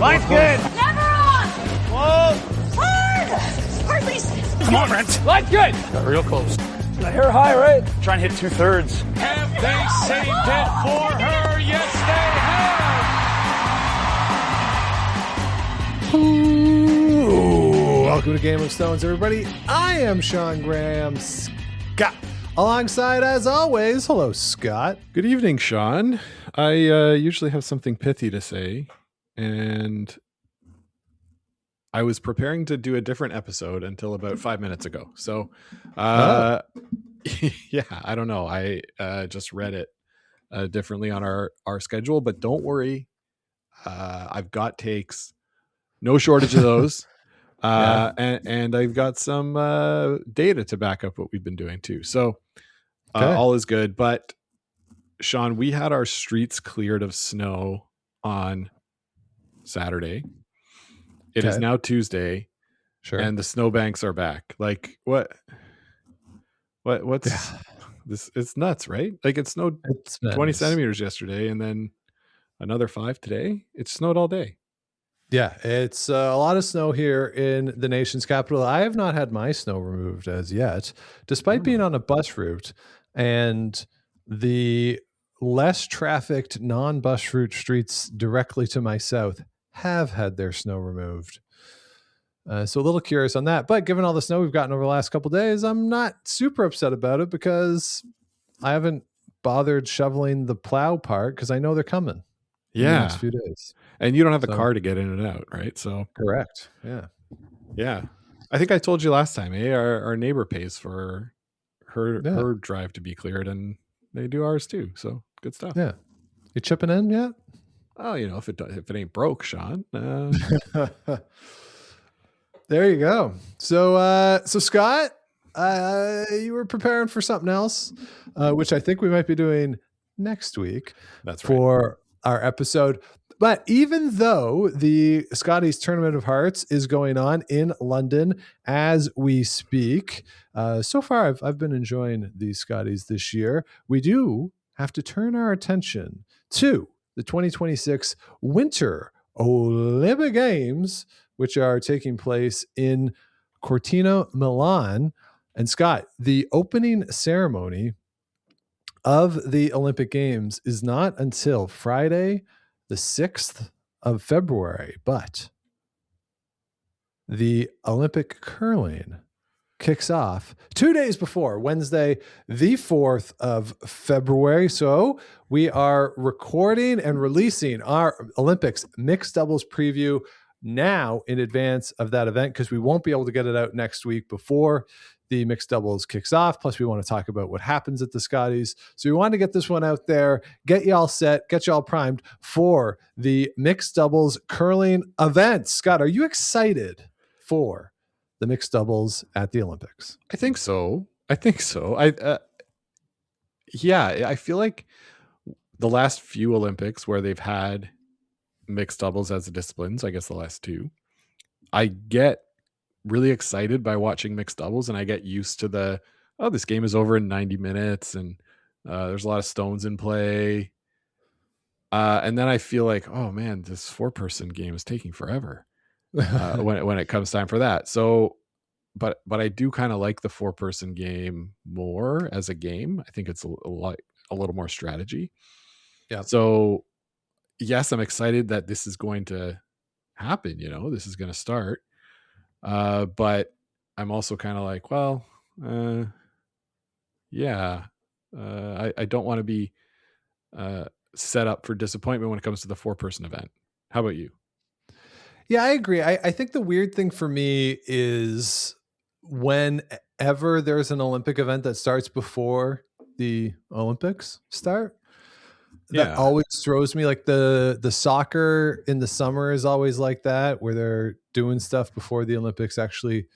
Line's good. Never on. Whoa. Hard. Hardly. Come on, Brent. Line's good. Got real close. The hair high, right? Try and hit 2/3. Have they saved it for her? Yes, they have. Ooh, welcome to Game of Stones, everybody. I am Sean Graham Scott. Alongside, as always, hello, Scott. Good evening, Sean. I usually have something pithy to say, and I was preparing to do a different episode until about 5 minutes ago. So, yeah, I don't know. I just read it differently on our schedule, but don't worry. I've got takes, no shortage of those. And I've got some data to back up what we've been doing too. So all is good. But Sean, we had our streets cleared of snow on Saturday. It is now Tuesday. Sure. And the snowbanks are back. Like what's this? It's nuts, right? Like it snowed 20 centimeters yesterday and then another 5 today. It snowed all day. Yeah, it's a lot of snow here in the nation's capital. I have not had my snow removed as yet, despite being on a bus route, and the less trafficked non-bus route streets directly to my south have had their snow removed. So a little curious on that. But given all the snow we've gotten over the last couple of days, I'm not super upset about it because I haven't bothered shoveling the plow part because I know they're coming. In the next few days. And you don't have a car to get in and out, right? So correct. Yeah. I think I told you last time, our neighbor pays for her drive to be cleared, and they do ours too. So good stuff. Yeah. You chipping in yet? Oh, if it ain't broke, Sean. There you go. So Scott, you were preparing for something else, which I think we might be doing next week. That's right. For our episode. But even though the Scotties Tournament of Hearts is going on in London as we speak, so far I've been enjoying these Scotties this year. We do have to turn our attention to the 2026 Winter Olympic Games, which are taking place in Cortina, Milan. And Scott, the opening ceremony of the Olympic Games is not until Friday, the 6th of February, but the Olympic curling kicks off 2 days before Wednesday, the 4th of February. So we are recording and releasing our Olympics mixed doubles preview now in advance of that event because we won't be able to get it out next week before the mixed doubles kicks off. Plus, we want to talk about what happens at the Scotties. So we wanted to get this one out there, get y'all set, get y'all primed for the mixed doubles curling event. Scott, are you excited for the mixed doubles at the Olympics? I think so. I feel like the last few Olympics where they've had mixed doubles as a disciplines, I guess the last two, I get really excited by watching mixed doubles, and I get used to this game is over in 90 minutes and there's a lot of stones in play. And then I feel like, oh man, this 4-person game is taking forever when it comes time for that. So, but I do kind of like the 4-person game more as a game. I think it's a little more strategy. Yeah. So yes, I'm excited that this is going to happen. This is going to start. But I'm also kind of like, well, I don't want to be set up for disappointment when it comes to the 4-person event. How about you? Yeah, I agree. I think the weird thing for me is whenever there's an Olympic event that starts before the Olympics start, that always throws me. Like the soccer in the summer is always like that, where they're doing stuff before the Olympics actually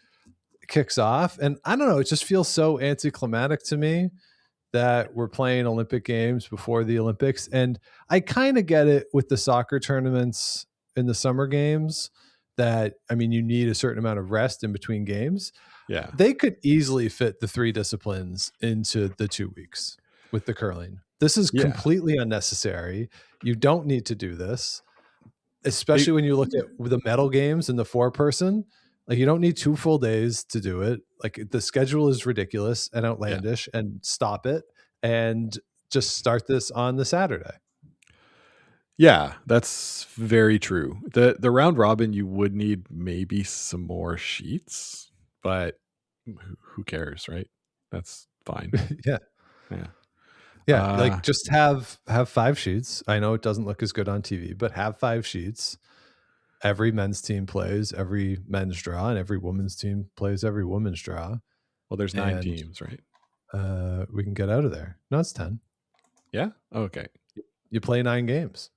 kicks off. And I don't know, it just feels so anticlimactic to me that we're playing Olympic games before the Olympics. And I kind of get it with the soccer tournaments in the summer games that, I mean, you need a certain amount of rest in between games. Yeah. They could easily fit the 3 disciplines into the 2 weeks with the curling. This is completely unnecessary. You don't need to do this. especially when you look at the medal games and the 4-person. Like, you don't need 2 full days to do it. Like, the schedule is ridiculous and outlandish, and stop it and just start this on the Saturday. Yeah, that's very true. The round robin, you would need maybe some more sheets, but who cares, right? That's fine. Yeah. Yeah. Yeah, like, just have 5 sheets. I know it doesn't look as good on TV, but have 5 sheets. Every men's team plays every men's draw, and every women's team plays every women's draw. Well, there's 9 teams, right? We can get out of there. No, it's 10. Yeah? Okay. You play 9 games.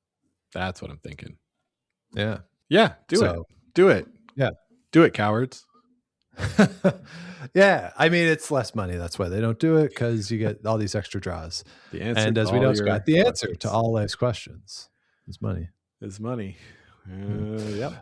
That's what I'm thinking. Yeah. Yeah, do it. Do it. Yeah. Do it, cowards. Yeah, I mean, it's less money. That's why they don't do it, because you get all these extra draws. The answer, and as we know, Scott, the answer to all life's questions is money. Is money. Yep.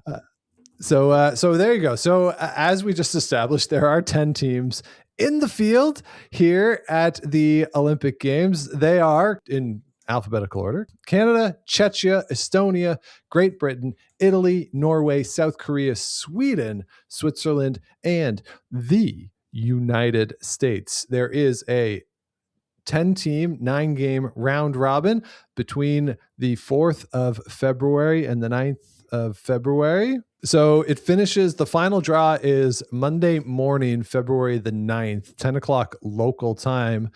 So there you go. So as we just established, there are 10 teams in the field here at the Olympic Games. They are in alphabetical order: Canada, Czechia, Estonia, Great Britain, Italy, Norway, South Korea, Sweden, Switzerland, and the United States. There is a 10-team, 9-game round robin between the 4th of February and the 9th of February. So it finishes, the final draw is Monday morning, February the 9th, 10 o'clock local time.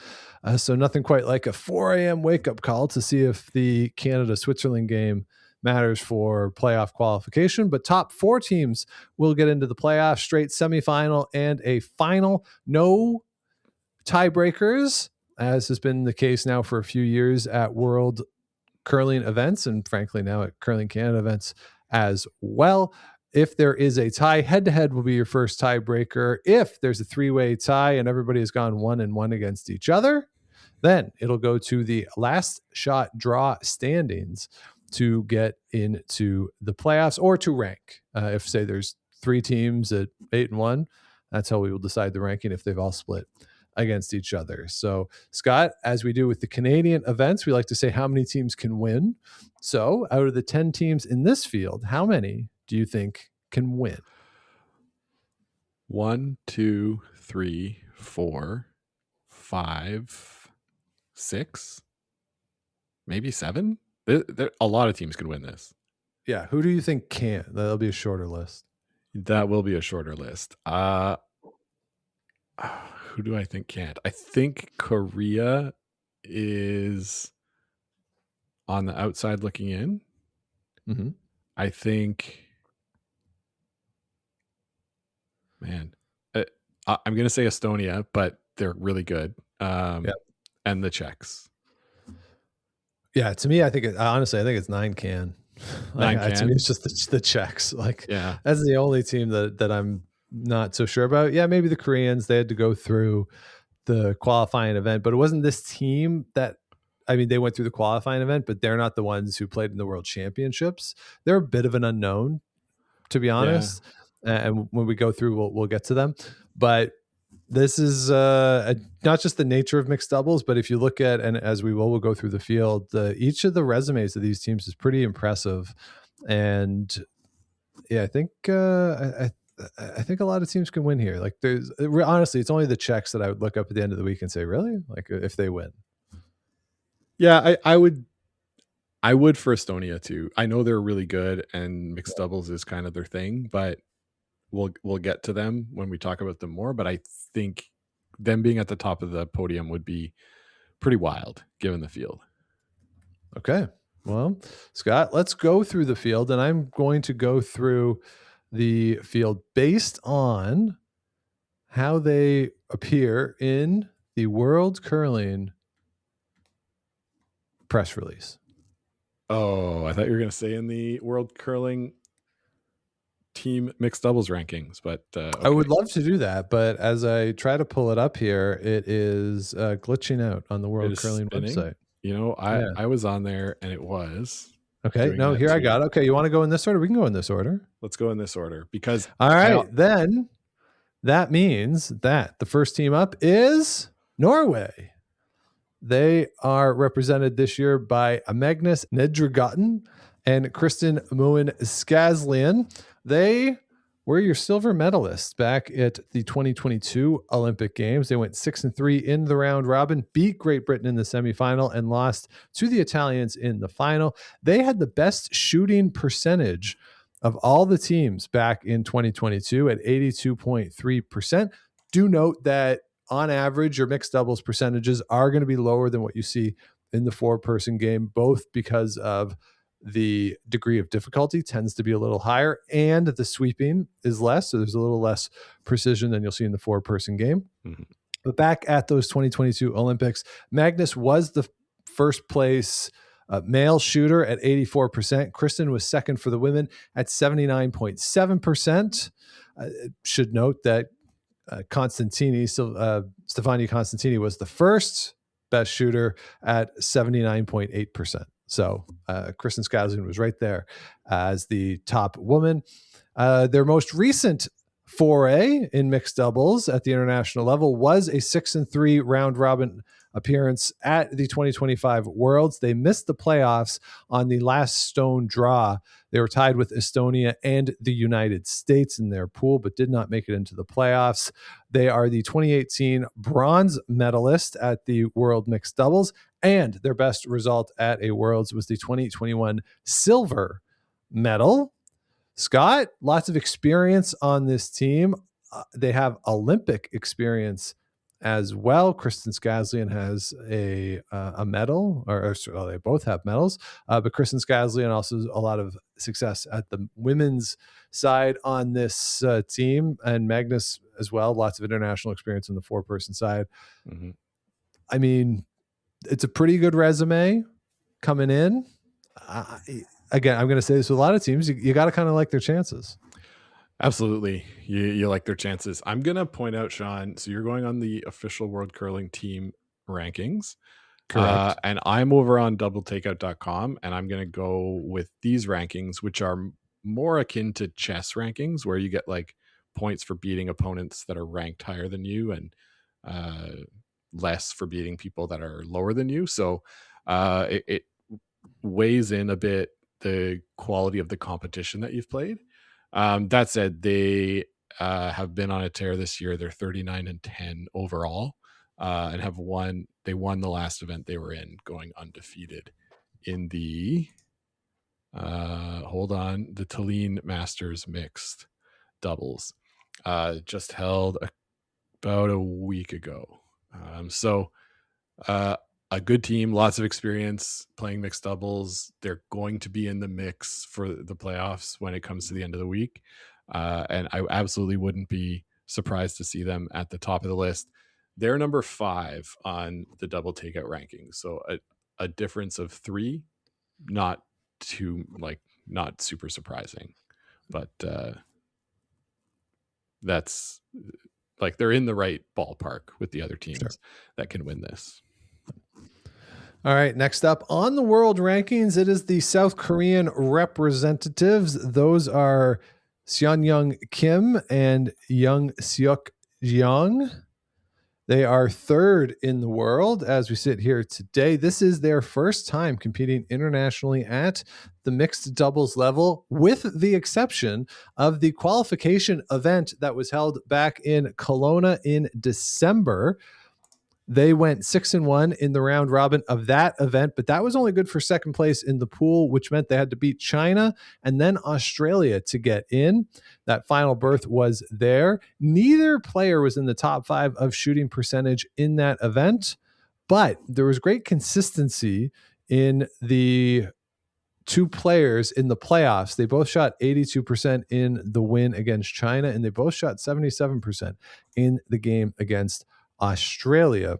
So nothing quite like a 4 a.m. wake-up call to see if the Canada-Switzerland game matters for playoff qualification. But top 4 teams will get into the playoff, straight semifinal and a final. No tiebreakers, as has been the case now for a few years at World Curling events, and frankly now at Curling Canada events as well. If there is a tie, head-to-head will be your first tiebreaker. If there's a 3-way tie and everybody has gone 1-1 against each other, then it'll go to the last shot draw standings to get into the playoffs, or to rank. If, say, there's 3 teams at 8-1, that's how we will decide the ranking if they've all split against each other. So, Scott, as we do with the Canadian events, we like to say how many teams can win. So, out of the 10 teams in this field, how many do you think can win? 1, 2, 3, 4, 5, 6, maybe 7. A lot of teams can win this. Yeah. Who do you think can't? That'll be a shorter list. That will be a shorter list. Who do I think can't? I think Korea is on the outside looking in. Mm-hmm. I think, man, I'm going to say Estonia, but they're really good. Yep. And the Czechs. Yeah, to me, honestly, I think it's 9 can. To me, it's just the Czechs. Like, yeah, that's the only team that I'm not so sure about. Yeah, maybe the Koreans, they had to go through the qualifying event, but it wasn't this team that, I mean, they went through the qualifying event, but they're not the ones who played in the World Championships. They're a bit of an unknown, to be honest. Yeah. And when we go through, we'll get to them. But this is not just the nature of mixed doubles, but if you look at, and as we'll go through the field, each of the resumes of these teams is pretty impressive. And yeah, I think I think a lot of teams can win here. Like, honestly, it's only the Czechs that I would look up at the end of the week and say, really? Like, if they win. Yeah, I would for Estonia too. I know they're really good, and mixed doubles is kind of their thing, but we'll get to them when we talk about them more. But I think them being at the top of the podium would be pretty wild given the field. Okay. Well, Scott, let's go through the field, and I'm going to go through the field based on how they appear in the World Curling press release. Oh, I thought you were going to say in the World Curling team mixed doubles rankings, but okay. I would love to do that, but as I try to pull it up here, it is glitching out on the World Curling website. You know, I was on there and it was. Okay, no, here I got it. Okay, you want to go in this order? We can go in this order. Let's go in this order, because all right, then that means that the first team up is Norway. They are represented this year by Magnus Nedregotten and Kristen Moen-Skazlian. They were your silver medalists back at the 2022 Olympic Games. They went 6-3 in the round robin, beat Great Britain in the semifinal, and lost to the Italians in the final. They had the best shooting percentage of all the teams back in 2022 at 82.3%. Do note that on average, your mixed doubles percentages are going to be lower than what you see in the four-person game, both because of the degree of difficulty tends to be a little higher and the sweeping is less. So there's a little less precision than you'll see in the four-person game. Mm-hmm. But back at those 2022 Olympics, Magnus was the first place male shooter at 84%. Kristen was second for the women at 79.7%. Should note that Stefania Constantini was the first best shooter at 79.8%. So Kristen Skazlian was right there as the top woman. Their most recent foray in mixed doubles at the international level was a 6-3 round robin appearance at the 2025 Worlds. They missed the playoffs on the last stone draw. They were tied with Estonia and the United States in their pool, but did not make it into the playoffs. They are the 2018 bronze medalist at the World Mixed Doubles, and their best result at a Worlds was the 2021 silver medal. Scott, lots of experience on this team. They have Olympic experience as well. Kristen Skazlian has a medal, or they both have medals, but Kristen Skazlian also has a lot of success at the women's side on this team, and Magnus as well. Lots of international experience in the four-person side. Mm-hmm. I mean, it's a pretty good resume coming in. Again, I'm going to say this with a lot of teams. You got to kind of like their chances. Absolutely. You like their chances. I'm going to point out, Sean, so you're going on the official World Curling Team rankings. Correct. And I'm over on doubletakeout.com, and I'm going to go with these rankings, which are more akin to chess rankings, where you get like points for beating opponents that are ranked higher than you and less for beating people that are lower than you. So it weighs in a bit the quality of the competition that you've played. That said, they have been on a tear this year. They're 39-10 overall, and have won. They won the last event they were in, going undefeated in the the Tallinn Masters mixed doubles, just held about a week ago. A good team, lots of experience playing mixed doubles. They're going to be in the mix for the playoffs when it comes to the end of the week. And I absolutely wouldn't be surprised to see them at the top of the list. They're number 5 on the double takeout rankings. So a difference of 3, not super surprising, but that's like they're in the right ballpark with the other teams that can win this. All right, next up on the world rankings, it is the South Korean representatives. Those are Seonyoung Kim and Young Seok Jeong. They are third in the world as we sit here today. This is their first time competing internationally at the mixed doubles level, with the exception of the qualification event that was held back in Kelowna in December. They went 6-1 in the round robin of that event, but that was only good for second place in the pool, which meant they had to beat China and then Australia to get in. That final berth was there. Neither player was in the top 5 of shooting percentage in that event, but there was great consistency in the two players in the playoffs. They both shot 82% in the win against China, and they both shot 77% in the game against Australia.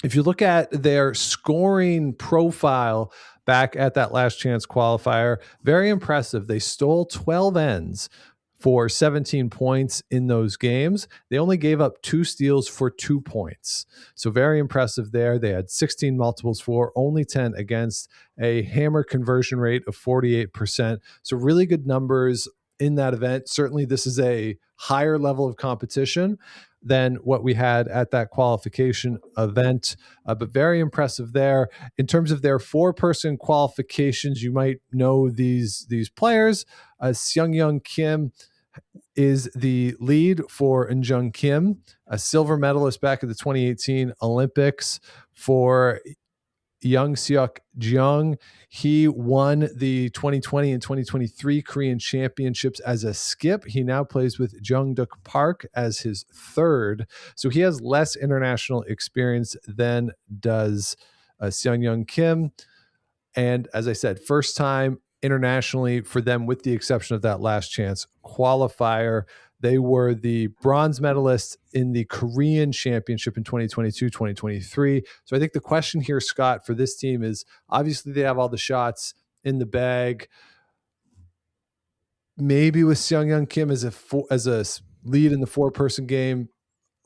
If you look at their scoring profile back at that last chance qualifier, very impressive. They stole 12 ends for 17 points in those games. They only gave up 2 steals for 2 points. So very impressive there. They had 16 multiples for, only 10 against, a hammer conversion rate of 48%. So really good numbers in that event. Certainly, this is a higher level of competition than what we had at that qualification event, but very impressive there. In terms of their 4-person qualifications, you might know these players. Seung-Young Kim is the lead for Eunjung Kim, a silver medalist back at the 2018 Olympics. For Young Seok Jeong, he won the 2020 and 2023 Korean Championships as a skip. He now plays with Jeongduk Park as his third. So he has less international experience than does Seung-Young Kim. And as I said, first time internationally for them, with the exception of that last chance qualifier. They were the bronze medalists in the Korean Championship in 2022, 2023. So I think the question here, Scott, for this team is, obviously they have all the shots in the bag. Maybe with Seung-Young Kim as a lead in the 4-person game,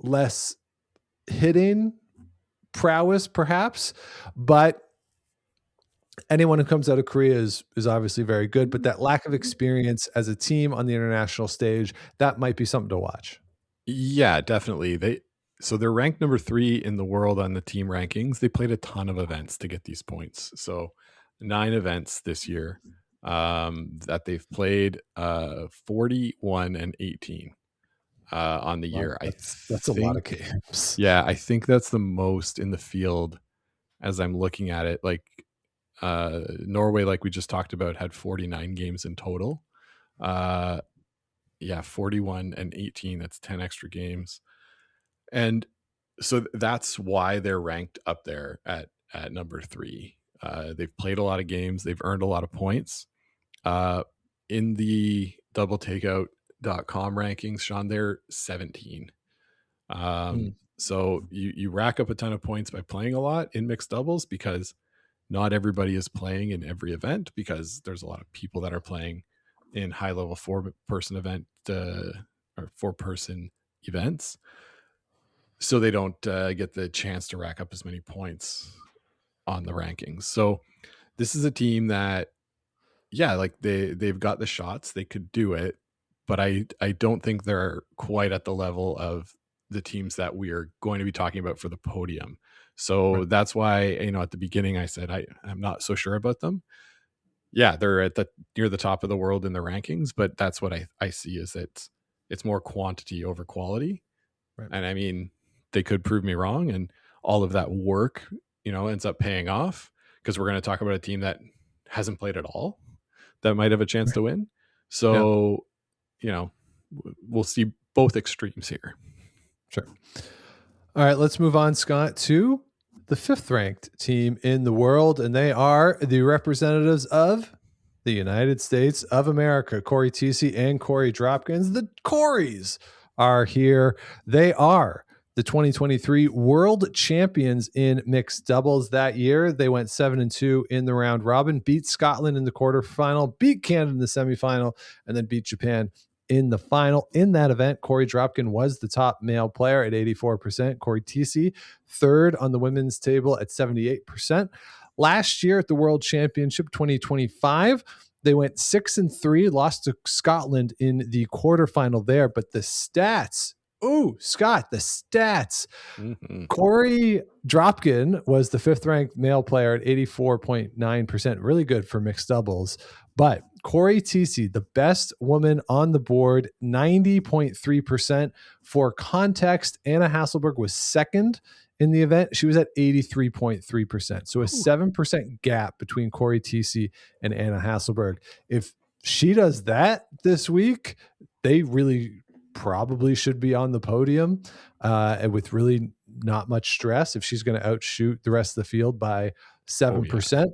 less hitting prowess perhaps, but anyone who comes out of Korea is obviously very good, but that lack of experience as a team on the international stage, that might be something to watch. Yeah, definitely. They're ranked number 3 in the world on the team rankings. They played a ton of events to get these points. So 9 events this year that they've played, 41 and 18 on the year. That's a lot of games. Yeah, I think that's the most in the field as I'm looking at it. Like Norway, like we just talked about, had 49 games in total. 41 and 18, that's 10 extra games. And so that's why they're ranked up there at number 3. They've played a lot of games. They've earned a lot of points. In the doubletakeout.com rankings, Sean, they're 17. So you rack up a ton of points by playing a lot in mixed doubles, because not everybody is playing in every event, because there's a lot of people that are playing in high level 4-person event or 4-person events. So they don't get the chance to rack up as many points on the rankings. So this is a team that, yeah, like they've got the shots, they could do it, but I don't think they're quite at the level of the teams that we are going to be talking about for the podium. So that's why, at the beginning I said I'm not so sure about them. Yeah, they're near the top of the world in the rankings, but that's what I see is it's more quantity over quality. Right. And I mean, they could prove me wrong, and all of that work, ends up paying off, because we're going to talk about a team that hasn't played at all that might have a chance to win. So, we'll see both extremes here. Sure. All right, let's move on, Scott, to the 5th ranked team in the world, and they are the representatives of the United States of America, Corey Teesey and Corey Dropkins. The Coreys are here. They are the 2023 world champions in mixed doubles that year. They went 7-2 in the round robin, beat Scotland in the quarterfinal, beat Canada in the semifinal, and then beat Japan in the final. In that event, Corey Dropkin was the top male player at 84%. Corey Teesey, third on the women's table at 78%. Last year at the World Championship 2025, they went 6-3, lost to Scotland in the quarterfinal there. But the stats, Scott, the stats. Mm-hmm. Corey Dropkin was the 5th ranked male player at 84.9%. Really good for mixed doubles. But Corey Teesey, the best woman on the board, 90.3%. For context, Anna Hasselberg was second in the event. She was at 83.3%. So a 7% gap between Corey Teesey and Anna Hasselberg. If she does that this week, they really probably should be on the podium and with really not much stress if she's going to outshoot the rest of the field by 7%.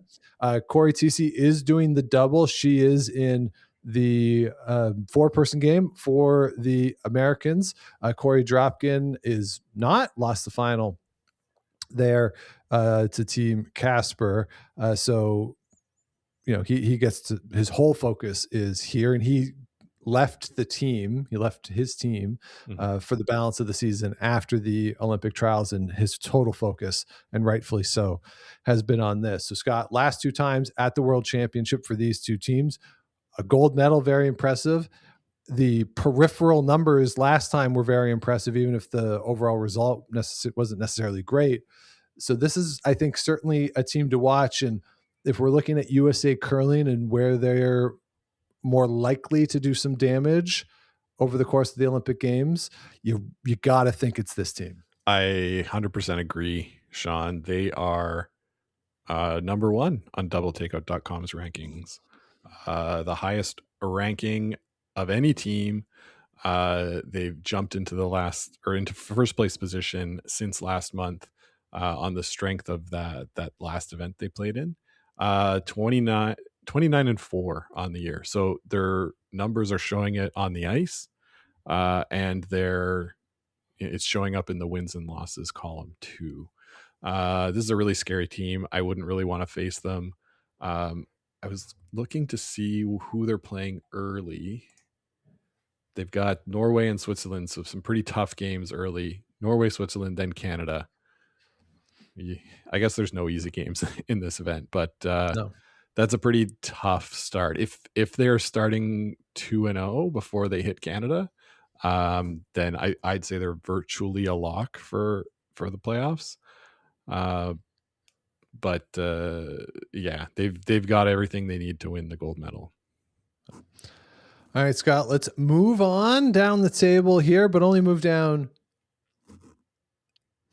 Corey Teesey is doing the double. She is in the 4-person game for the Americans. Corey Dropkin is not, lost the final there to Team Casper. So, he gets to, his whole focus is here, and he left his team for the balance of the season after the Olympic trials, and his total focus, and rightfully so, has been on this. So Scott, last 2 times at the World Championship for these 2 teams, a gold medal, very impressive. the peripheral numbers last time were very impressive, even if the overall result wasn't necessarily great. So this is, I think, certainly a team to watch. And if we're looking at USA Curling and where they're more likely to do some damage over the course of the Olympic Games, you got to think it's this team. I 100% agree, Sean. They are number one on doubletakeout.com's rankings. The highest ranking of any team. They've jumped into into first place position since last month on the strength of that last event they played in. 29-4 on the year. So their numbers are showing it on the ice, and it's showing up in the wins and losses column too. This is a really scary team. I wouldn't really want to face them. I was looking to see who they're playing early. They've got Norway and Switzerland, so some pretty tough games early. Norway, Switzerland, then Canada. I guess there's no easy games in this event, but No. That's a pretty tough start. If they're starting 2-0 before they hit Canada, then I'd say they're virtually a lock for the playoffs. But yeah, they've got everything they need to win the gold medal. All right, Scott, let's move on down the table here, but only move down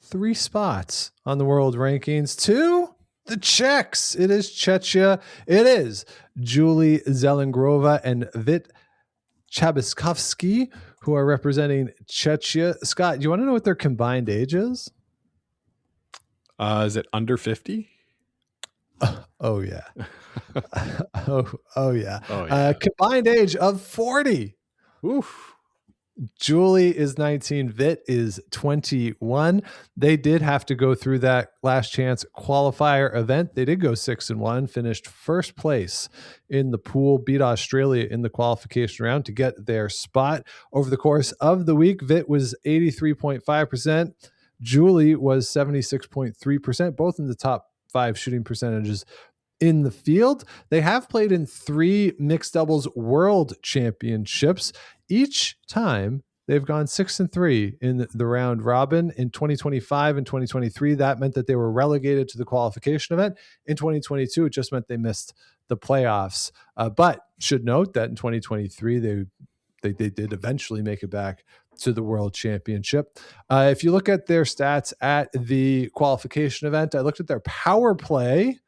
3 spots on the world rankings to the Czechs. It is Czechia. It is Julie Zelengrova and Vit Chabiskovsky who are representing Czechia. Scott, do you want to know what their combined age is? Is it under 50? Oh yeah. oh yeah. Oh, yeah. Combined age of 40. Oof. Julie is 19. Vit is 21. They did have to go through that last chance qualifier event. They did go 6-1, finished first place in the pool, beat Australia in the qualification round to get their spot. Over the course of the week, Vit was 83.5%. Julie was 76.3%, both in the top 5 shooting percentages in the field. They have played in 3 mixed doubles world championships. Each time they've gone 6-3 in the round robin. In 2025 and 2023, that meant that they were relegated to the qualification event. In 2022, it just meant they missed the playoffs. But should note that in 2023, they did eventually make it back to the world championship. If you look at their stats at the qualification event, I looked at their power play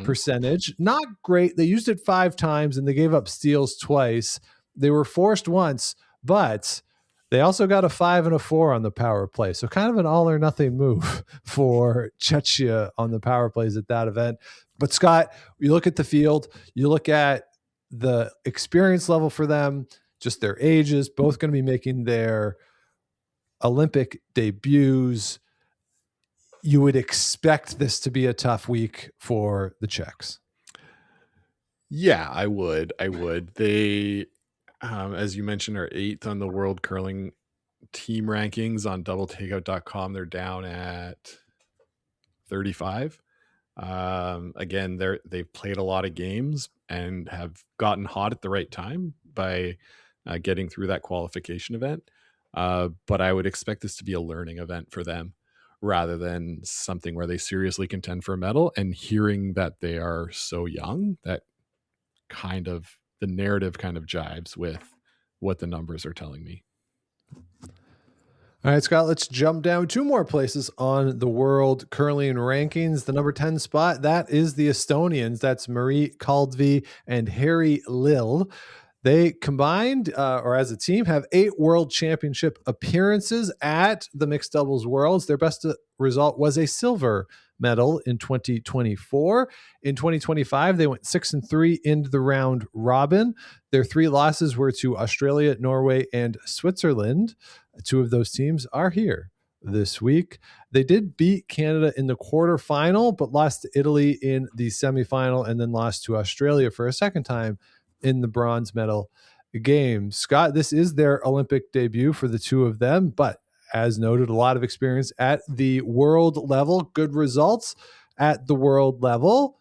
percentage. Not great. They used it 5 times and they gave up steals twice. They were forced once, but they also got a 5 and a 4 on the power play. So kind of an all or nothing move for Czechia on the power plays at that event. But Scott, you look at the field, you look at the experience level for them, just their ages, both going to be making their Olympic debuts. You would expect this to be a tough week for the Czechs. Yeah, I would. They, as you mentioned, are 8th on the world curling team rankings on doubletakeout.com. They're down at 35. Again, they've played a lot of games and have gotten hot at the right time by getting through that qualification event. But I would expect this to be a learning event for them rather than something where they seriously contend for a medal. And hearing that they are so young, that kind of the narrative kind of jives with what the numbers are telling me. All right, Scott, let's jump down 2 more places on the world curling rankings. The number 10 spot, that is the Estonians. That's Marie Kaldvi and Harry Lill. They combined, or as a team, have 8 world championship appearances at the mixed doubles worlds. Their best result was a silver medal in 2024. In 2025, they went 6-3 into the round robin. Their 3 losses were to Australia, Norway, and Switzerland. 2 of those teams are here this week. They did beat Canada in the quarterfinal, but lost to Italy in the semifinal and then lost to Australia for a second time in the bronze medal game. Scott, this is their Olympic debut for the 2 of them, but as noted, a lot of experience at the world level, good results at the world level,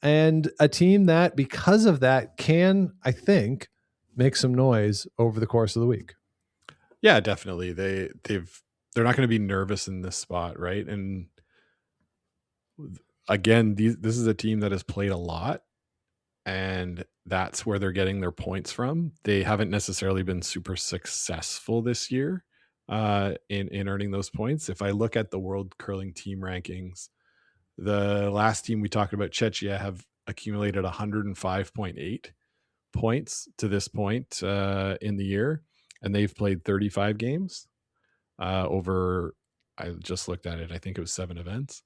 and a team that, because of that, can, I think, make some noise over the course of the week. Yeah, definitely. They're not going to be nervous in this spot, right? And again, this is a team that has played a lot, and that's where they're getting their points from. They haven't necessarily been super successful this year in earning those points. If I look at the World Curling Team rankings, the last team we talked about, Czechia, have accumulated 105.8 points to this point in the year, and they've played 35 games over, I just looked at it, I think it was 7 events.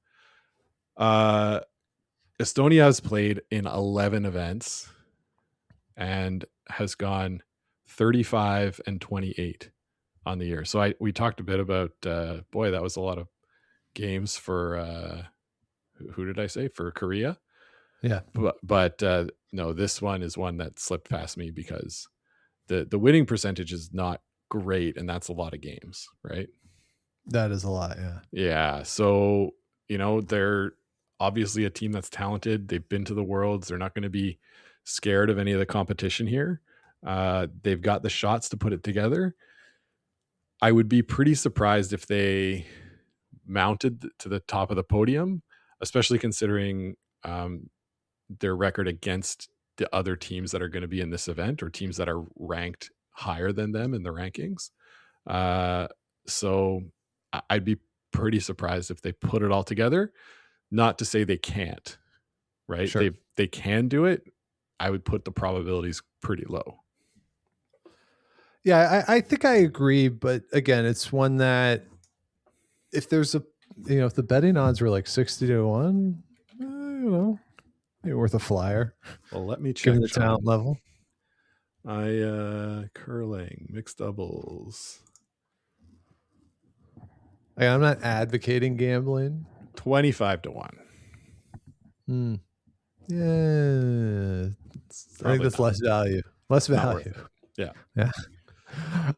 Estonia has played in 11 events and has gone 35 and 28 on the year. So we talked a bit about, boy, that was a lot of games for, who did I say? For Korea. Yeah. But no, this one is one that slipped past me because the winning percentage is not great, and that's a lot of games, right? That is a lot, yeah. Yeah. So, they're obviously a team that's talented. They've been to the Worlds. They're not going to be scared of any of the competition here. They've got the shots to put it together. I would be pretty surprised if they mounted to the top of the podium, especially considering their record against the other teams that are going to be in this event, or teams that are ranked higher than them in the rankings. So I'd be pretty surprised if they put it all together. Not to say they can't, right? Sure. They can do it. I would put the probabilities pretty low. Yeah, I think I agree, but again, it's one that if there's if the betting odds were like 60-1, maybe worth a flyer. Well, let me check Given the talent level. Curling, mixed doubles. I'm not advocating gambling. 25-1. Yeah, I think that's less value. Less value. Yeah.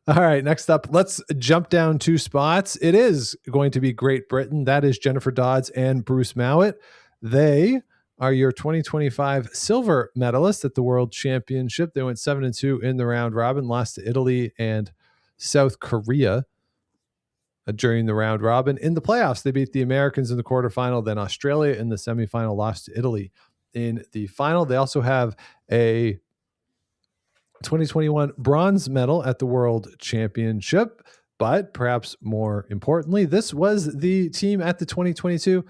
All right, next up, let's jump down 2 spots. It is going to be Great Britain. That is Jennifer Dodds and Bruce Mowat. They are your 2025 silver medalists at the World Championship. They went 7-2 in the round robin, lost to Italy and South Korea during the round robin. In the playoffs, they beat the Americans in the quarterfinal, then Australia in the semifinal, lost to Italy in the final. They also have a 2021 bronze medal at the World Championship, but perhaps more importantly, this was the team at the 2022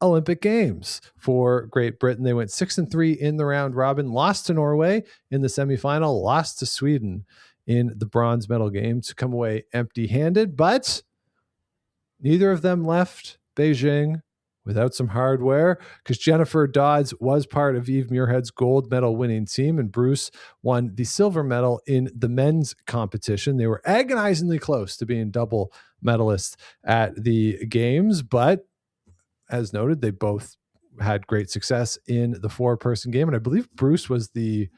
Olympic Games for Great Britain. They went 6-3 in the round robin, lost to Norway in the semifinal, lost to Sweden in the bronze medal game to come away empty-handed, but neither of them left Beijing without some hardware, because Jennifer Dodds was part of Eve Muirhead's gold medal winning team, and Bruce won the silver medal in the men's competition. They were agonizingly close to being double medalists at the games, but as noted, they both had great success in the 4-person game, and I believe Bruce was the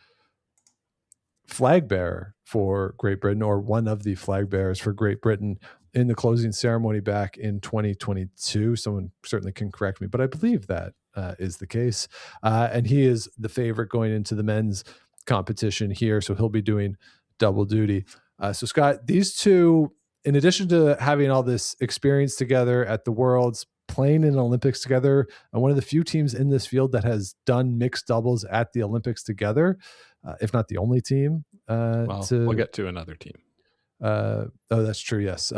flag bearer for Great Britain, or one of the flag bearers for Great Britain in the closing ceremony back in 2022. Someone certainly can correct me, but I believe that is the case. And he is the favorite going into the men's competition here, so he'll be doing double duty. So Scott, these two, in addition to having all this experience together at the Worlds, playing in Olympics together, one of the few teams in this field that has done mixed doubles at the Olympics together, if not the only team. We'll get to another team. Oh, that's true. Yes.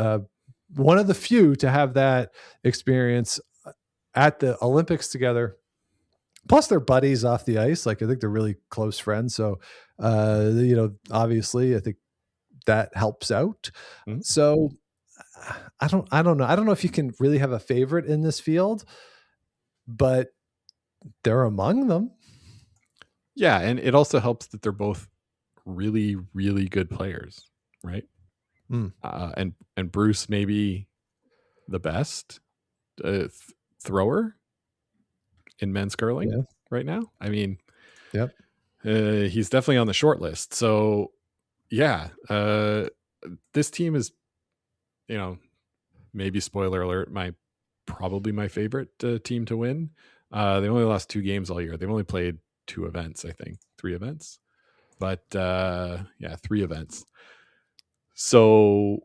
One of the few to have that experience at the Olympics together. Plus they're buddies off the ice. Like, I think they're really close friends. So, obviously I think that helps out. Mm-hmm. So I don't know. I don't know if you can really have a favorite in this field, but they're among them. Yeah. And it also helps that they're both really, really good players, right? And Bruce may be the best thrower in men's curling right now. I mean, yep. He's definitely on the short list. So yeah, this team is, maybe spoiler alert, probably my favorite team to win. They only lost 2 games all year. They've only played 2 events, I think, 3 events. but 3 events. So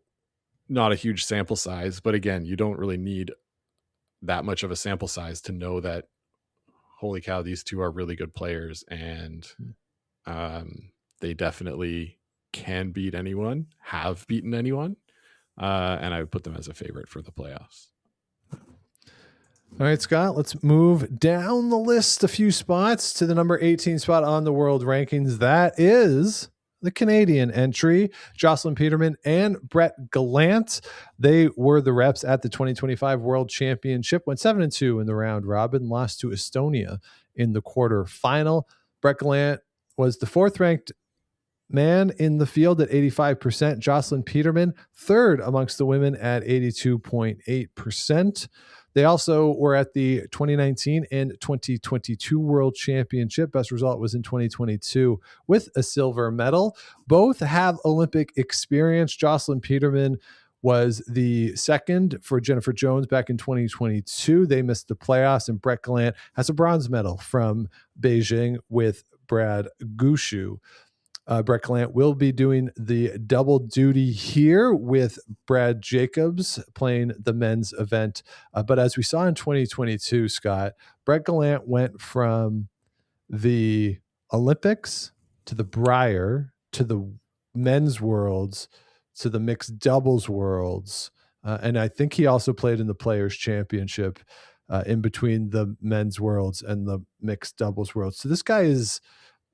not a huge sample size, but again, you don't really need that much of a sample size to know that, holy cow, these two are really good players, and they definitely can beat anyone, have beaten anyone, and I would put them as a favorite for the playoffs. All right, Scott, let's move down the list a few spots to the number 18 spot on the world rankings. That is the Canadian entry, Jocelyn Peterman and Brett Gallant. They were the reps at the 2025 World Championship, went 7-2 in the round robin, lost to Estonia in the quarterfinal. Brett Gallant was the 4th ranked man in the field at 85%. Jocelyn Peterman, 3rd amongst the women at 82.8%. They also were at the 2019 and 2022 World Championship. Best result was in 2022 with a silver medal. Both have Olympic experience. Jocelyn Peterman was the 2nd for Jennifer Jones back in 2022. They missed the playoffs, and Brett Gallant has a bronze medal from Beijing with Brad Gushu. Brett Gallant will be doing the double duty here with Brad Jacobs playing the men's event. But as we saw in 2022, Scott, Brett Gallant went from the Olympics to the Brier to the men's worlds to the mixed doubles worlds. And I think he also played in the Players' Championship in between the men's worlds and the mixed doubles worlds. So this guy is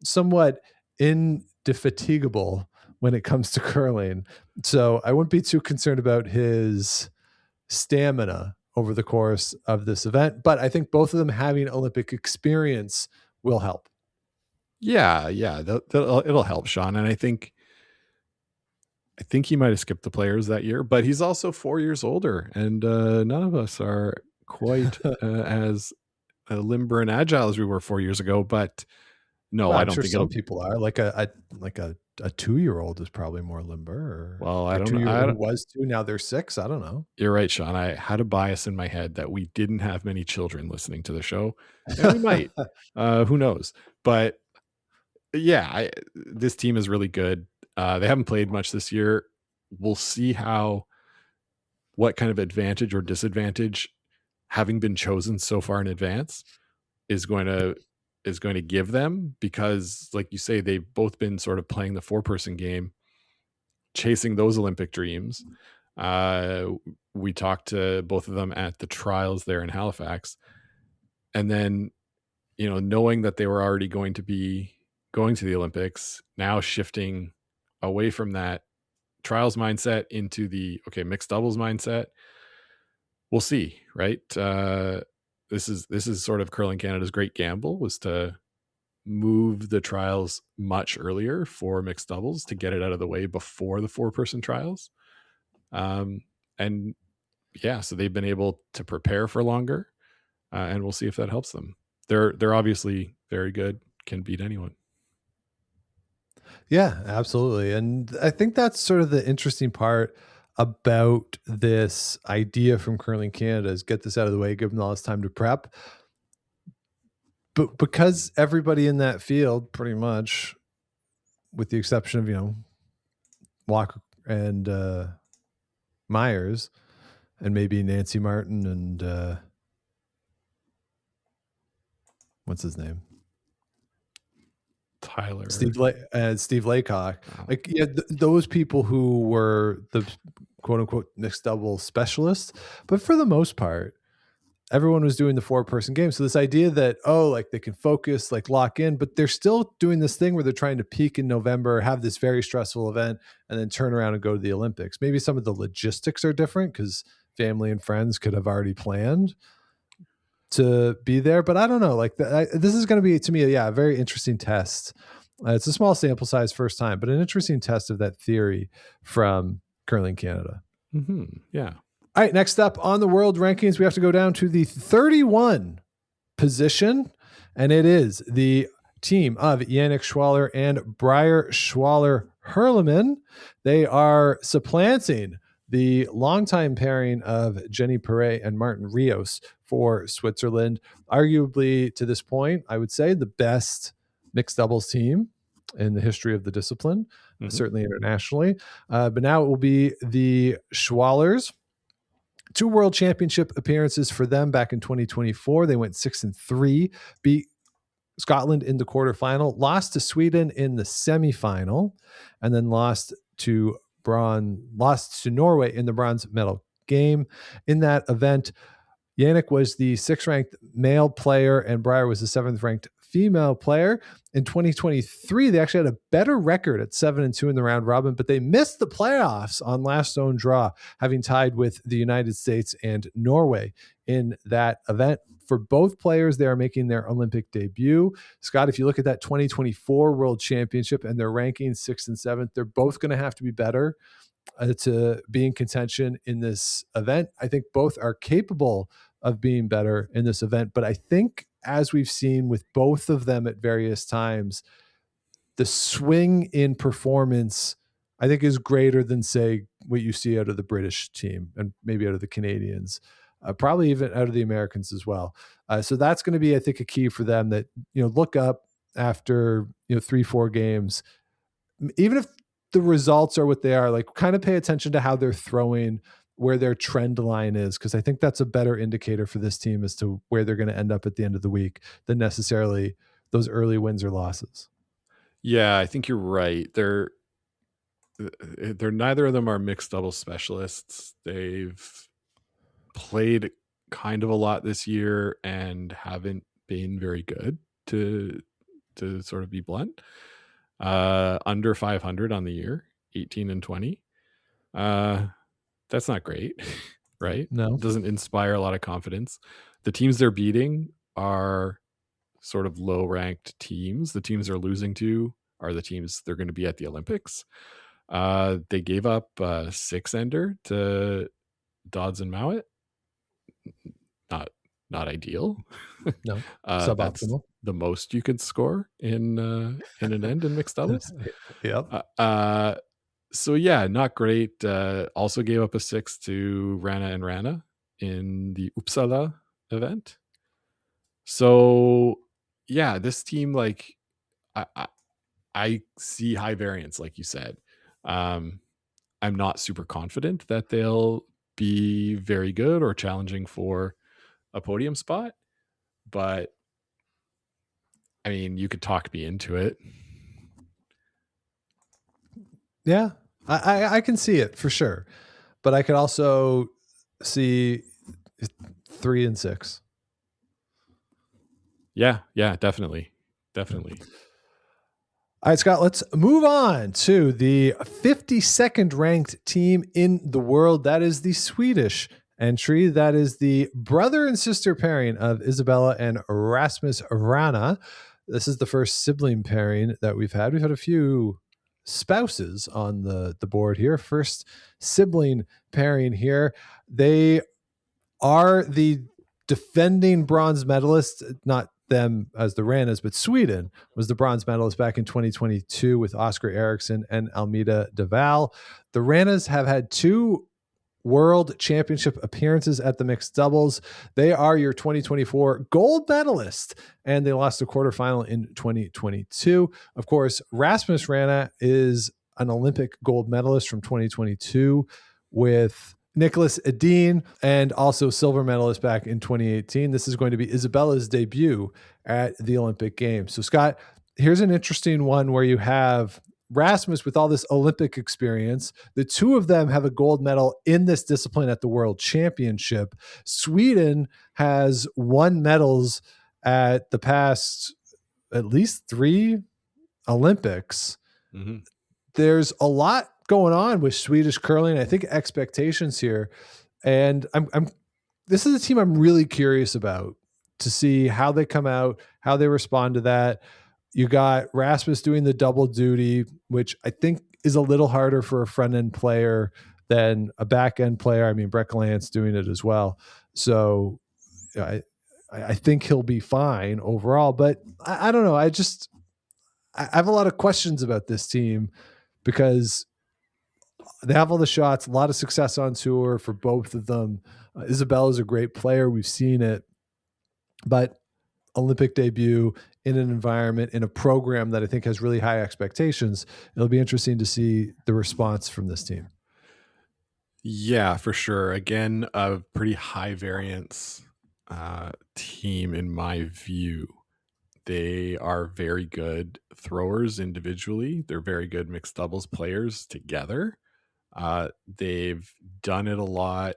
somewhat indefatigable when it comes to curling. So I wouldn't be too concerned about his stamina over the course of this event, but I think both of them having Olympic experience will help. Yeah, it'll help, Sean. And I think he might have skipped the Players that year, but he's also 4 years older, and none of us are quite as limber and agile as we were 4 years ago. But no, I don't think some people are. Like a 2-year-old is probably more limber. I don't know. I was 2, now they're 6. I don't know. You're right, Sean. I had a bias in my head that we didn't have many children listening to the show, and we might. Who knows? But yeah, this team is really good. They haven't played much this year. We'll see what kind of advantage or disadvantage having been chosen so far in advance is going to give them, because like you say, they've both been sort of playing the 4-person game, chasing those Olympic dreams. We talked to both of them at the trials there in Halifax, and then, knowing that they were already going to be going to the Olympics, now shifting away from that trials mindset into the mixed doubles mindset. We'll see, right? This is sort of Curling Canada's great gamble, was to move the trials much earlier for mixed doubles to get it out of the way before the 4-person trials. So they've been able to prepare for longer, and we'll see if that helps them. They're obviously very good, can beat anyone. Yeah, absolutely. And I think that's sort of the interesting part about this idea from Curling Canada, is get this out of the way, give them all this time to prep. But because everybody in that field, pretty much, with the exception of, Walker and Myers, and maybe Nancy Martin and what's his name? Tyler, Steve Laycock. Wow. Those people who were the quote unquote mixed double specialists, but for the most part, everyone was doing the 4-person game. So this idea that, they can focus, lock in, but they're still doing this thing where they're trying to peak in November, have this very stressful event, and then turn around and go to the Olympics. Maybe some of the logistics are different because family and friends could have already planned to be there, but I don't know. This is going to be, to me, a very interesting test. It's a small sample size first time, but an interesting test of that theory from Curling Canada. Mm-hmm. Yeah. All right, next up on the world rankings, we have to go down to the 31 position, and it is the team of Yannick Schwaller and Breyer Schwaller Hurleman. They are supplanting the longtime pairing of Jenny Perret and Martin Rios for Switzerland. Arguably, to this point, I would say the best mixed doubles team in the history of the discipline, certainly Mm-hmm. internationally. But now it will be the Schwallers. 2 world championship appearances for them back in 2024. They went 6-3, beat Scotland in the quarterfinal, lost to Sweden in the semifinal, and then lost to Norway in the bronze medal game. In that event, Yannick was the 6th ranked male player and Breyer was the 7th ranked female player. In 2023, they actually had a better record at 7-2 in the round robin, but they missed the playoffs on last zone draw, having tied with the United States and Norway in that event. For both players, they are making their Olympic debut. Scott, if you look at that 2024 World Championship and their rankings 6th and 7th, they're both going to have to be better to be in contention in this event. I think both are capable of being better in this event, but I think, as we've seen with both of them at various times, the swing in performance, I think, is greater than, say, what you see out of the British team and maybe out of the Canadians, probably even out of the Americans as well. So that's going to be, I think, a key for them, that, look up after, 3-4 games, even if the results are what they are, like, kind of pay attention to how they're throwing, where their trend line is, because I think that's a better indicator for this team as to where they're going to end up at the end of the week than necessarily those early wins or losses. Yeah, I think you're right. They're neither of them are mixed doubles specialists. They've played kind of a lot this year and haven't been very good, to sort of be blunt. Under 500 on the year, 18-20. That's not great, right? No. It doesn't inspire a lot of confidence. The teams they're beating are sort of low-ranked teams. The teams they're losing to are the teams they're going to be at the Olympics. They gave up a 6-ender to Dodds and Mowat. Not ideal. No, That's suboptimal. the most you could score in an end in mixed doubles. Yep. So yeah, not great. Also gave up a 6 to Rana and Rana in the Uppsala event. So yeah, this team, like, I see high variance, like you said. I'm not super confident that they'll be very good or challenging for a podium spot, but I mean, you could talk me into it. Yeah, I can see it for sure, but I could also see 3-6. Yeah, definitely. All right, Scott, let's move on to the 52nd ranked team in the world. That is the Swedish entry. That is the brother and sister pairing of Isabella and Rasmus Rana. This is the first sibling pairing that we've had. We've had a few spouses on the board here. First sibling pairing here. They are the defending bronze medalists, not them as the Ranas, but Sweden was the bronze medalist back in 2022 with Oscar Eriksson and Almeida Deval. The Ranas have had 2 world championship appearances at the mixed doubles. They are your 2024 gold medalist, and they lost the quarterfinal in 2022. Of course, Rasmus Rana is an Olympic gold medalist from 2022 with Nicholas Edin, and also silver medalist back in 2018. This is going to be Isabella's debut at the Olympic Games. So, Scott, here's an interesting one where you have Rasmus with all this Olympic experience. The 2 of them have a gold medal in this discipline at the World Championship. Sweden has won medals at the past at least 3 Olympics. Mm-hmm. There's a lot going on with Swedish curling. I think expectations here, and this is a team I'm really curious about to see how they come out, how they respond to that. You got Rasmus doing the double duty, which I think is a little harder for a front end player than a back end player. I mean, Brett Galant's doing it as well, so I think he'll be fine overall. But I don't know. I have a lot of questions about this team because they have all the shots, a lot of success on tour for both of them. Isabella's a great player. We've seen it, but Olympic debut in an environment, in a program that I think has really high expectations. It'll be interesting to see the response from this team. Yeah, for sure. Again, a pretty high variance team in my view. They are very good throwers individually. They're very good mixed doubles players together. They've done it a lot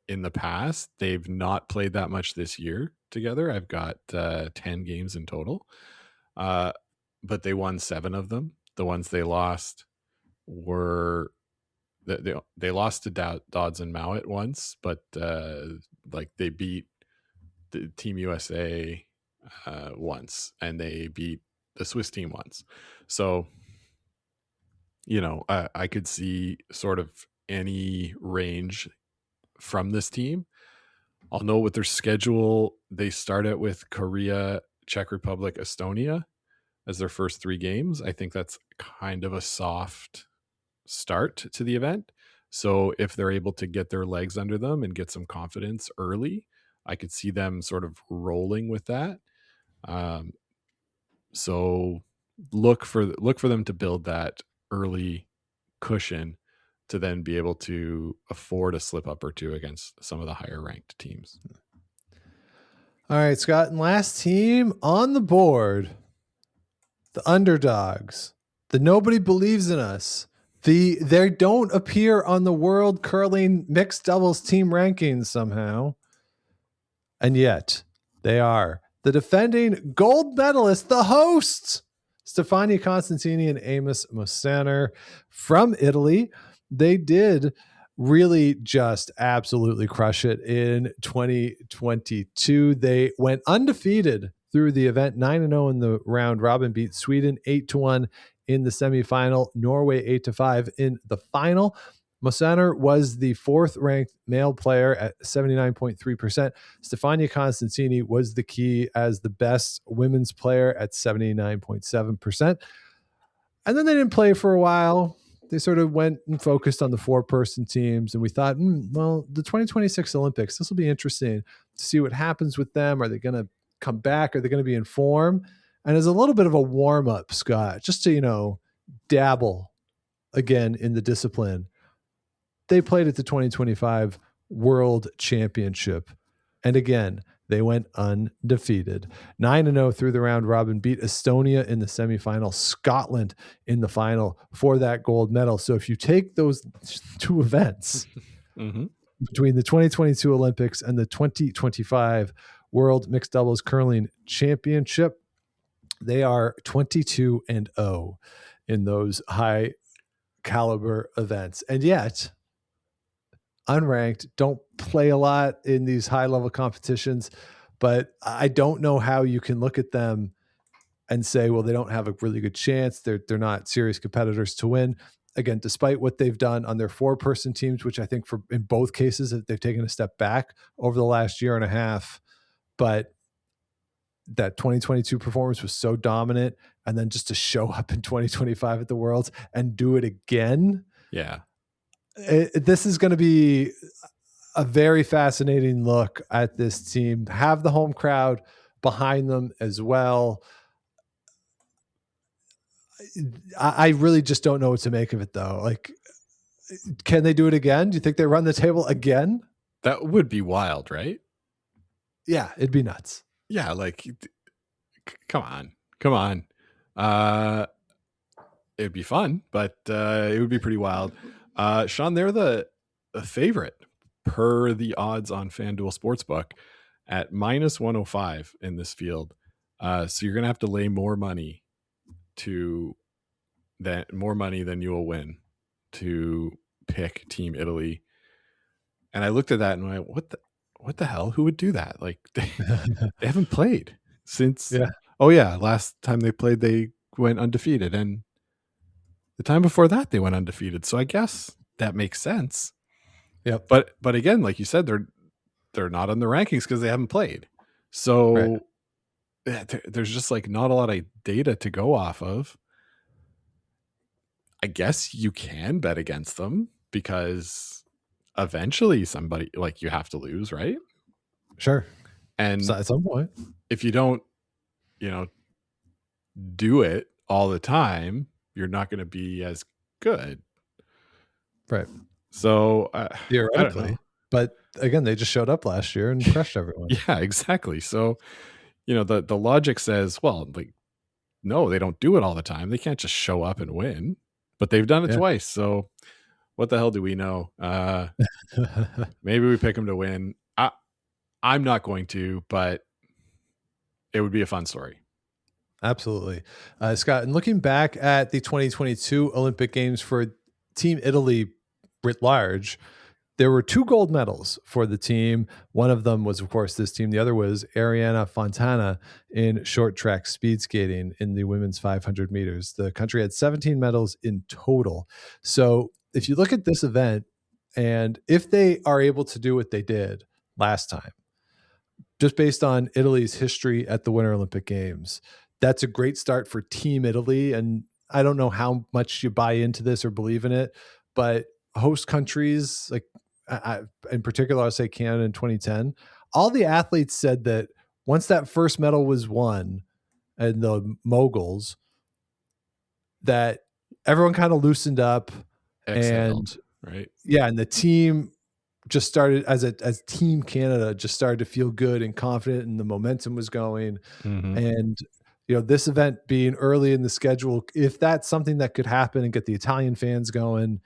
in the past. They've not played that much this year together. I've got 10 games in total, but they won 7 of them. The ones they lost were they lost to Dodds and Mowat once, but like they beat the Team USA once, and they beat the Swiss team once. So, you know, I could see sort of any range from this team. I'll know with their schedule, they start out with Korea, Czech Republic, Estonia as their first 3 games. I think that's kind of a soft start to the event. So if they're able to get their legs under them and get some confidence early, I could see them sort of rolling with that. So look for them to build that early cushion to then be able to afford a slip up or two against some of the higher ranked teams. All right, Scott, and last team on the board, the underdogs, the nobody believes in us. They don't appear on the world curling mixed doubles team rankings somehow. And yet they are the defending gold medalists, the hosts, Stefania Constantini and Amos Mosaner from Italy. They did really just absolutely crush it in 2022. They went undefeated through the event, 9-0 in the round robin, beat Sweden 8-1 in the semifinal, Norway 8-5 in the final. Mosaner was the 4th ranked male player at 79.3%. Stefania Constantini was the key as the best women's player at 79.7%. And then they didn't play for a while. They sort of went and focused on the 4-person teams. And we thought, well, the 2026 Olympics, this will be interesting to see what happens with them. Are they going to come back? Are they going to be in form? And as a little bit of a warm up, Scott, just to, dabble again in the discipline, they played at the 2025 World Championship. And again, they went undefeated. 9-0 through the round robin, beat Estonia in the semifinal, Scotland in the final for that gold medal. So if you take those 2 events between the 2022 Olympics and the 2025 World Mixed Doubles Curling Championship, they are 22-0 in those high caliber events. And yet, unranked, don't play a lot in these high level competitions, but I don't know how you can look at them and say, well, they don't have a really good chance. They're not serious competitors to win. Again, despite what they've done on their 4-person teams, which I think in both cases they've taken a step back over the last year and a half, but that 2022 performance was so dominant, and then just to show up in 2025 at the Worlds and do it again. Yeah. This is going to be a very fascinating look at this team. Have the home crowd behind them as well. I really just don't know what to make of it, though. Like, can they do it again? Do you think they run the table again? That would be wild, right? Yeah, it'd be nuts. Yeah, like, come on. It'd be fun, but it would be pretty wild. Sean, they're the favorite per the odds on FanDuel Sportsbook at -105 in this field. So you're going to have to lay more money than you will win to pick Team Italy. And I looked at that and went, what the hell? Who would do that? Like, they haven't played since. Yeah. Oh yeah. Last time they played, they went undefeated. And the time before that, they went undefeated. So I guess that makes sense. Yep. But again, like you said, they're not on the rankings because they haven't played. So there's just like not a lot of data to go off of. I guess you can bet against them because eventually somebody, like, you have to lose, right? Sure. And So at some point, if you don't, do it all the time, you're not going to be as good. Right. So I don't Theoretically. know. But again, they just showed up last year and crushed everyone. Yeah, exactly. So, the logic says, well, like, no, they don't do it all the time. They can't just show up and win, but they've done it twice. So what the hell do we know? Maybe we pick them to win. I'm not going to, but it would be a fun story. Absolutely. Scott, and looking back at the 2022 Olympic Games for Team Italy writ large, there were 2 gold medals for the team. One of them was, of course, this team. The other was Ariana Fontana in short track speed skating in the women's 500 meters. The country had 17 medals in total. So if you look at this event, and if they are able to do what they did last time, just based on Italy's history at the Winter Olympic Games, that's a great start for Team Italy. And I don't know how much you buy into this or believe in it, but host countries, like in particular, I'll say Canada in 2010, all the athletes said that once that first medal was won and the moguls, that everyone kind of loosened up. Exhaled, and right? Yeah, and the team just started as Team Canada just started to feel good and confident, and the momentum was going. Mm-hmm. And this event being early in the schedule, if that's something that could happen and get the Italian fans going,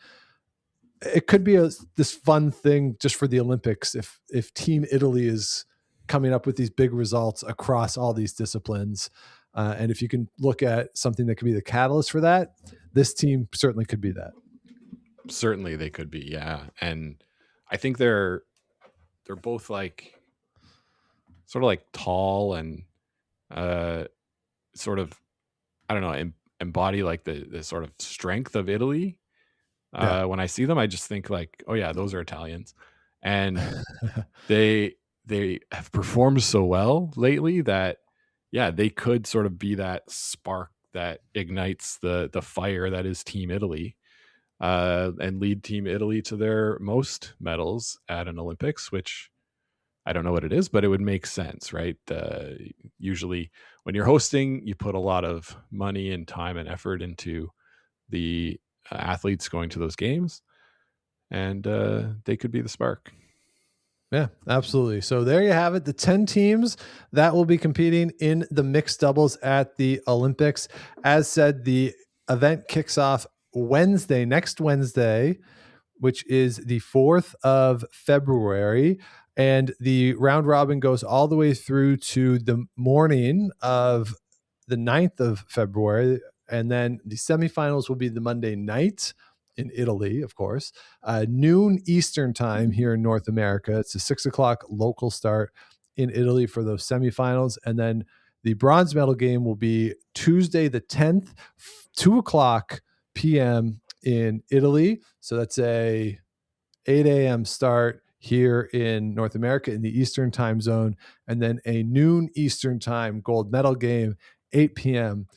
it could be this fun thing just for the Olympics. If Team Italy is coming up with these big results across all these disciplines, and if you can look at something that could be the catalyst for that, this team certainly could be that. Certainly they could be, yeah. And I think they're both like sort of like tall and sort of, I don't know, embody like the sort of strength of Italy. When I see them, I just think like, oh yeah, those are Italians. And they have performed so well lately that, yeah, they could sort of be that spark that ignites the fire that is Team Italy, and lead Team Italy to their most medals at an Olympics, which I don't know what it is, but it would make sense, right? Usually when you're hosting, you put a lot of money and time and effort into the athletes going to those games, and they could be the spark. Yeah, absolutely. So there you have it. The 10 teams that will be competing in the mixed doubles at the Olympics. As said, the event kicks off next Wednesday, which is the 4th of February. And the round robin goes all the way through to the morning of the 9th of February. And then the semifinals will be the Monday night in Italy, of course, noon Eastern time here in North America. It's a 6:00 local start in Italy for those semifinals. And then the bronze medal game will be Tuesday, the 10th, 2:00 p.m. in Italy. So that's a 8 a.m. start here in North America in the Eastern time zone. And then a noon Eastern time gold medal game, 8 p.m.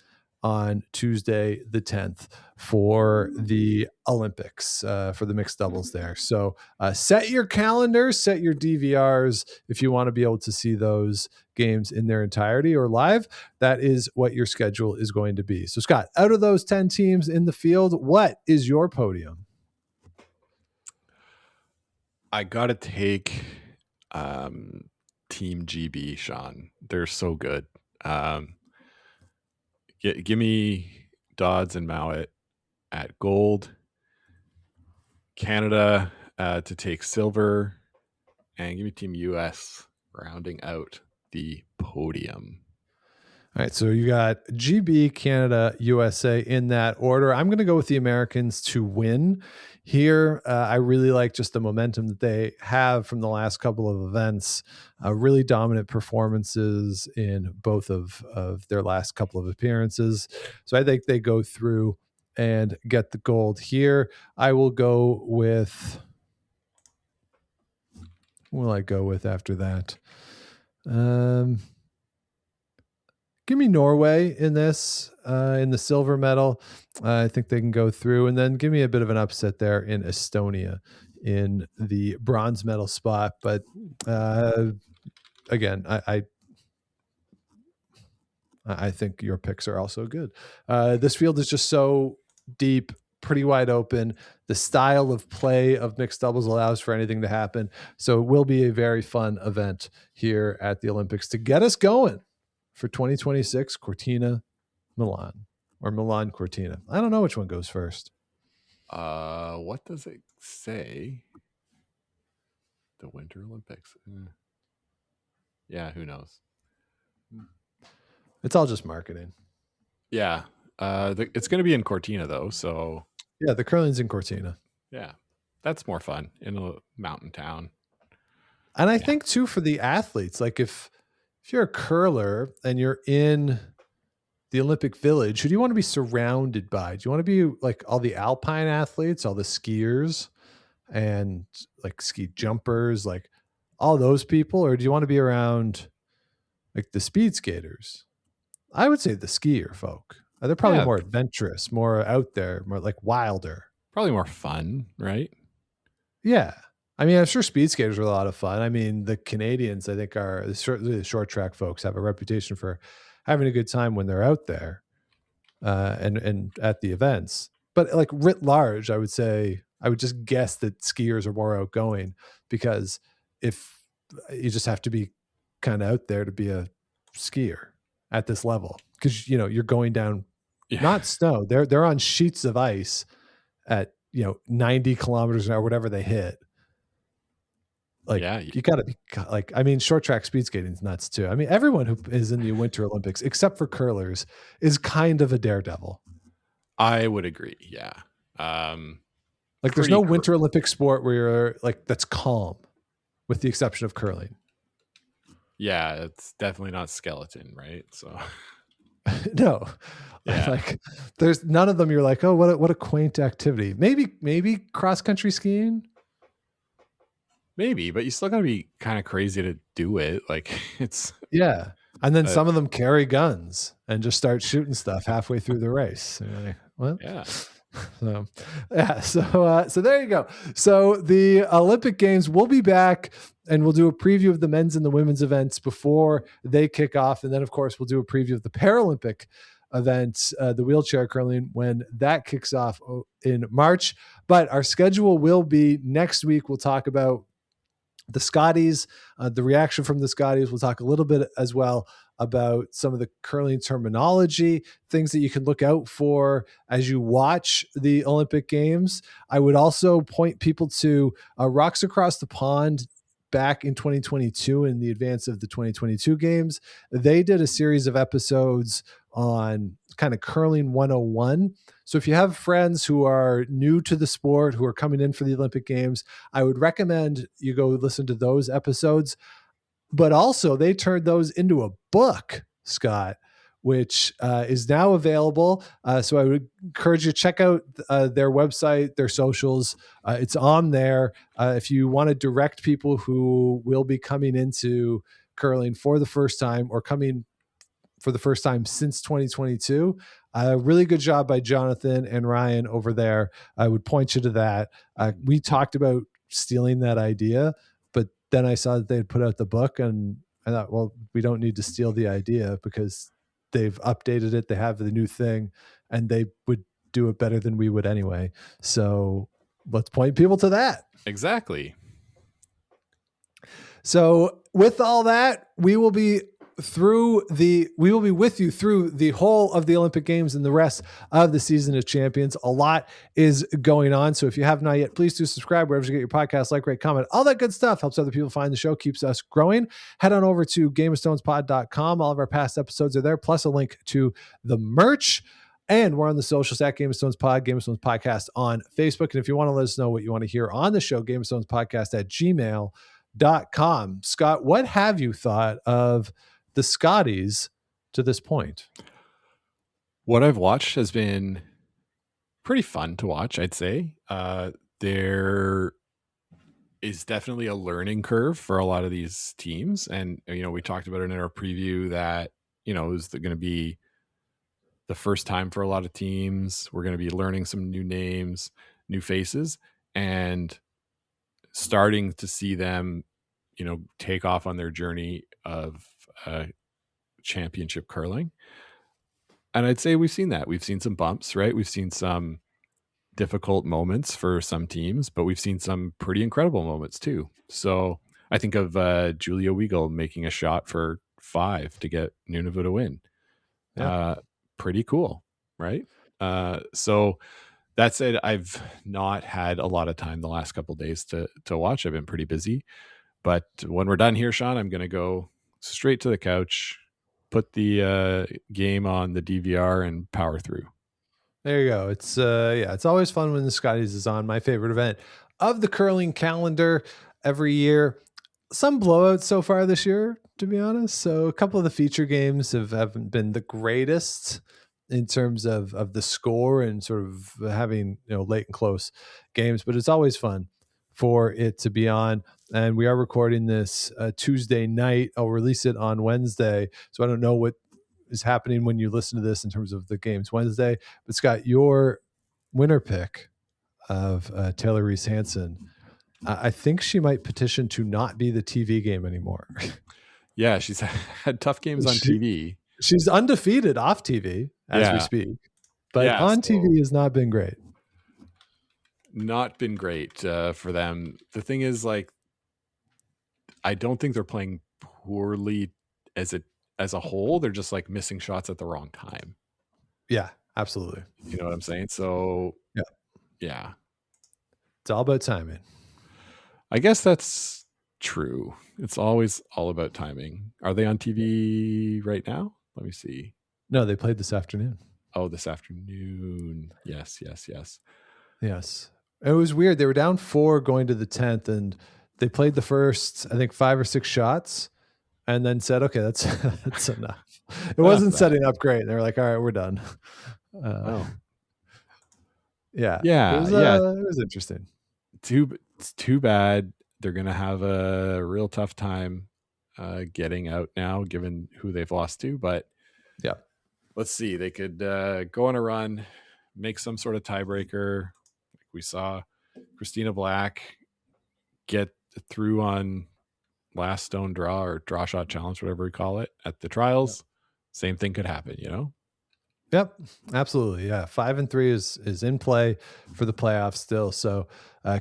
on Tuesday, the 10th for the Olympics, for the mixed doubles there. So set your calendars, set your DVRs if you want to be able to see those games in their entirety or live. That is what your schedule is going to be. So Scott, out of those 10 teams in the field, what is your podium? I got to take Team GB, Sean. They're so good. Give me Dodds and Mowat at gold, Canada to take silver, and give me Team US rounding out the podium. All right, so you got GB, Canada, USA in that order. I'm going to go with the Americans to win here. I really like just the momentum that they have from the last couple of events. Really dominant performances in both of their last couple of appearances. So I think they go through and get the gold here. I will go with... What will I go with after that? Give me Norway in this, in the silver medal. I think they can go through. And then give me a bit of an upset there in Estonia in the bronze medal spot. But again, I think your picks are also good. This field is just so deep, pretty wide open. The style of play of mixed doubles allows for anything to happen. So it will be a very fun event here at the Olympics to get us going for 2026 Cortina Milan, or Milan Cortina. I don't know which one goes first. What does it say? The Winter Olympics. Yeah, who knows? It's all just marketing. Yeah. It's going to be in Cortina though, so Yeah, the curling's in Cortina. yeah, that's more fun in a mountain town. And I think too, for the athletes, like if you're a curler and you're in the Olympic Village, who do you want to be surrounded by? Do you want to be like all the alpine athletes, all the skiers and like ski jumpers, like all those people? Or do you want to be around like the speed skaters? I would say the skier folk. They're probably more adventurous, more out there, more like wilder. Probably more fun, right? Yeah. I mean, I'm sure speed skaters are a lot of fun. I mean, the Canadians, I think, are certainly the short track folks have a reputation for having a good time when they're out there and at the events. But like writ large, I would say, I would just guess that skiers are more outgoing, because if you just have to be kind of out there to be a skier at this level, because you're going down not snow, they're on sheets of ice at 90 kilometers an hour, whatever they hit. Like, you got to be like, I mean, short track speed skating is nuts too. I mean, everyone who is in the Winter Olympics, except for curlers, is kind of a daredevil. I would agree. Yeah. Like there's no Winter Olympic sport where you're like, that's calm, with the exception of curling. Yeah. It's definitely not skeleton, right? So no, like there's none of them. You're like, oh, what a quaint activity. Maybe cross country skiing. Maybe, but you still got to be kind of crazy to do it. Like it's and then some of them carry guns and just start shooting stuff halfway through the race. And you're like, what? Yeah. So there you go. So the Olympic Games will be back, and we'll do a preview of the men's and the women's events before they kick off, and then of course we'll do a preview of the Paralympic event, the wheelchair curling, when that kicks off in March. But our schedule will be next week. We'll talk about the Scotties, the reaction from the Scotties. We'll talk a little bit as well about some of the curling terminology, things that you can look out for as you watch the Olympic Games. I would also point people to Rocks Across the Pond back in 2022 in the advance of the 2022 games. They did a series of episodes on kind of curling 101. So if you have friends who are new to the sport, who are coming in for the Olympic Games, I would recommend you go listen to those episodes. But also they turned those into a book, Scott, which is now available. So I would encourage you to check out their website, their socials. It's on there. If you want to direct people who will be coming into curling for the first time, or coming for the first time since 2022, a really good job by Jonathan and Ryan over there. I would point you to that. We talked about stealing that idea, but then I saw that they had put out the book, and I thought, well, we don't need to steal the idea because they've updated it. They have the new thing, and they would do it better than we would anyway. So let's point people to that. Exactly. So with all that, we will be with you through the whole of the Olympic Games and the rest of the season of champions. A lot is going on. So if you have not yet, please do subscribe wherever you get your podcast, like, rate, comment, all that good stuff. Helps other people find the show, keeps us growing. Head on over to GameOfStonesPod.com. All of our past episodes are there, plus a link to the merch. And we're on the socials at Game of Stones Pod, Game of Stones Podcast on Facebook. And if you want to let us know what you want to hear on the show, Game of Stones Podcast at gmail.com. Scott, what have you thought of the Scotties to this point? What I've watched has been pretty fun to watch, I'd say. There is definitely a learning curve for a lot of these teams. And, we talked about it in our preview that, it was going to be the first time for a lot of teams. We're going to be learning some new names, new faces, and starting to see them, take off on their journey of championship curling. And I'd say we've seen that. We've seen some bumps, right? We've seen some difficult moments for some teams, but we've seen some pretty incredible moments too. So I think of Julia Weigel making a shot for 5 to get Nunavut a win. Yeah. Pretty cool, right? So that said, I've not had a lot of time the last couple of days to watch. I've been pretty busy. But when we're done here, Sean, I'm going to go straight to the couch, put the game on the DVR, and power through. There you go. It's it's always fun when the Scotties is on. My favorite event of the curling calendar every year. Some blowouts so far this year, to be honest. So a couple of the feature games haven't been the greatest in terms of the score and sort of having late and close games, but it's always fun for it to be on. And we are recording this Tuesday night. I'll release it on Wednesday, so I don't know what is happening when you listen to this in terms of the games Wednesday. But Scott, your winner pick of Taylor Reese Hansen, I think she might petition to not be the TV game anymore. Yeah, she's had tough games on TV. She's undefeated off TV as we speak, but on TV has not been great. Not been great for them. The thing is, like, I don't think they're playing poorly as a whole. They're just like missing shots at the wrong time. Yeah, absolutely. You know what I'm saying? So yeah, it's all about timing. I guess that's true. It's always all about timing. Are they on TV right now? Let me see. No, they played this afternoon. Oh, this afternoon. Yes. It was weird. They were down 4 going to the 10th, and they played the first, I think, 5 or 6 shots, and then said, "Okay, that's enough." It wasn't setting up great. They were like, "All right, we're done." Yeah. It was interesting. It's too bad. They're gonna have a real tough time getting out now, given who they've lost to. But yeah, let's see. They could go on a run, make some sort of tiebreaker. Like we saw Christina Black get through on last stone draw or draw shot challenge, whatever we call it, at the trials. Yep. Same thing could happen, Yep, absolutely. Yeah, 5-3 is in play for the playoffs still. So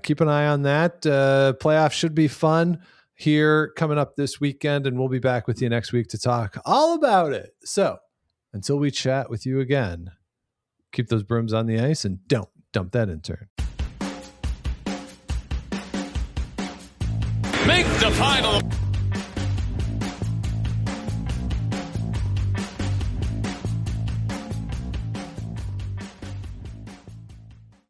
keep an eye on that. Playoffs should be fun here coming up this weekend, and we'll be back with you next week to talk all about it. So until we chat with you again, keep those brooms on the ice and don't dump that intern. Make the final.